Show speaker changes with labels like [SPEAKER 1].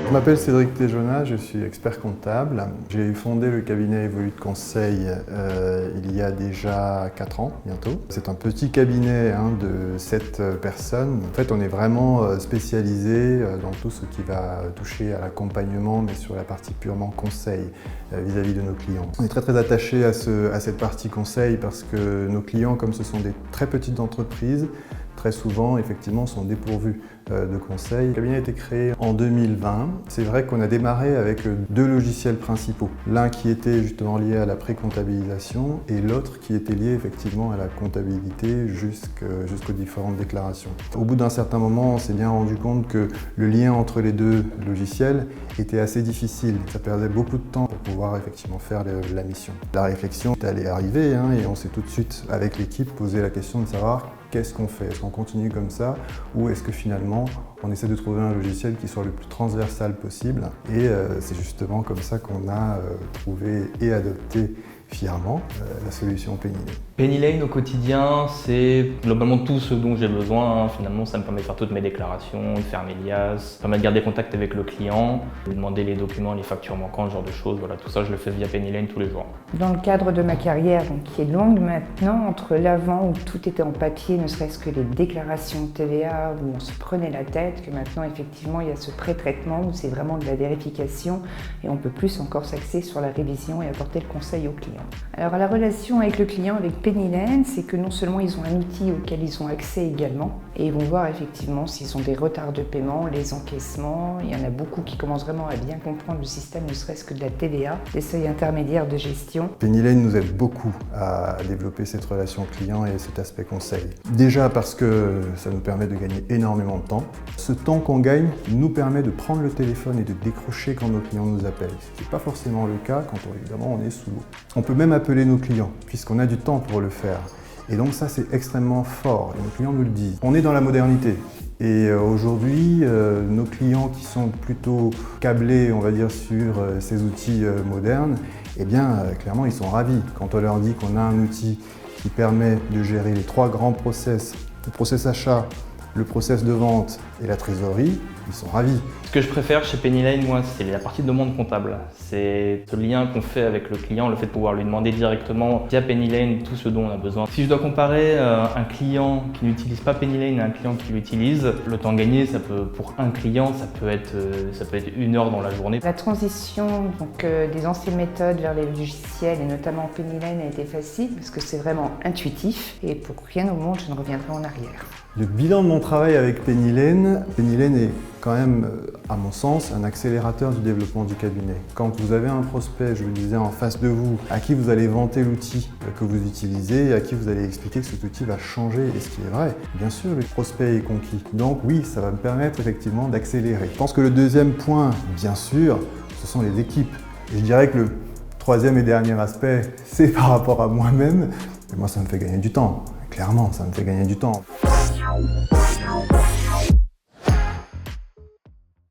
[SPEAKER 1] Je m'appelle Cédric Téjona, je suis expert comptable. J'ai fondé le cabinet Evolute Conseil il y a déjà 4 ans bientôt. C'est un petit cabinet de 7 personnes. En fait, on est vraiment spécialisé dans tout ce qui va toucher à l'accompagnement, mais sur la partie purement conseil vis-à-vis de nos clients. On est très attaché à cette partie conseil parce que nos clients, comme ce sont des très petites entreprises, très souvent, effectivement, sont dépourvus de conseils. Le cabinet a été créé en 2020. C'est vrai qu'on a démarré avec 2 logiciels principaux. L'un qui était justement lié à la pré-comptabilisation et l'autre qui était lié effectivement à la comptabilité jusqu'aux différentes déclarations. Au bout d'un certain moment, on s'est bien rendu compte que le lien entre les 2 logiciels était assez difficile. Ça perdait beaucoup de temps pour pouvoir effectivement faire la mission. La réflexion est allée arriver et on s'est tout de suite, avec l'équipe, posé la question de savoir qu'est-ce qu'on fait? Est-ce qu'on continue comme ça ou est-ce que finalement on essaie de trouver un logiciel qui soit le plus transversal possible? Et c'est justement comme ça qu'on a trouvé et adopté fièrement la solution Pennylane.
[SPEAKER 2] Pennylane au quotidien, c'est globalement tout ce dont j'ai besoin. Finalement, ça me permet de faire toutes mes déclarations, de faire mes liasses, ça me permet de garder contact avec le client, de demander les documents, les factures manquantes, ce genre de choses. Voilà, tout ça, je le fais via Pennylane tous les jours.
[SPEAKER 3] Dans le cadre de ma carrière, qui est longue maintenant, entre l'avant où tout était en papier, ne serait-ce que les déclarations TVA où on se prenait la tête, que maintenant effectivement il y a ce pré-traitement où c'est vraiment de la vérification et on peut plus encore s'axer sur la révision et apporter le conseil au client. Alors la relation avec le client, avec Pennylane, c'est que non seulement ils ont un outil auquel ils ont accès également, et ils vont voir effectivement s'ils ont des retards de paiement, les encaissements. Il y en a beaucoup qui commencent vraiment à bien comprendre le système, ne serait-ce que de la TVA, les seuils intermédiaires de gestion.
[SPEAKER 1] Pennylane nous aide beaucoup à développer cette relation client et cet aspect conseil. Déjà parce que ça nous permet de gagner énormément de temps. Ce temps qu'on gagne nous permet de prendre le téléphone et de décrocher quand nos clients nous appellent. Ce n'est pas forcément le cas quand évidemment on est sous l'eau. On peut même appeler nos clients puisqu'on a du temps pour le faire. Et donc ça c'est extrêmement fort et nos clients nous le disent. On est dans la modernité. Et aujourd'hui, nos clients qui sont plutôt câblés, on va dire, sur ces outils modernes, eh bien, clairement, ils sont ravis. Quand on leur dit qu'on a un outil qui permet de gérer les 3 grands process, le process achat, le process de vente et la trésorerie, ils sont ravis.
[SPEAKER 2] Ce que je préfère chez Pennylane, moi, c'est la partie demande comptable. C'est ce lien qu'on fait avec le client, le fait de pouvoir lui demander directement via Pennylane tout ce dont on a besoin. Si je dois comparer un client qui n'utilise pas Pennylane à un client qui l'utilise, le temps gagné, pour un client, ça peut être 1 heure dans la journée.
[SPEAKER 3] La transition des anciennes méthodes vers les logiciels et notamment Pennylane a été facile parce que c'est vraiment intuitif et pour rien au monde je ne reviendrai en arrière.
[SPEAKER 1] Le bilan de mon travail avec Pennylane est quand même, à mon sens, un accélérateur du développement du cabinet. Quand vous avez un prospect, je vous le disais, en face de vous, à qui vous allez vanter l'outil que vous utilisez et à qui vous allez expliquer que cet outil va changer, et ce qui est vrai, bien sûr, le prospect est conquis. Donc oui, ça va me permettre effectivement d'accélérer. Je pense que le deuxième point, bien sûr, ce sont les équipes. Et je dirais que le troisième et dernier aspect, c'est par rapport à moi-même. Et moi, ça me fait gagner du temps. Clairement, ça me fait gagner du temps.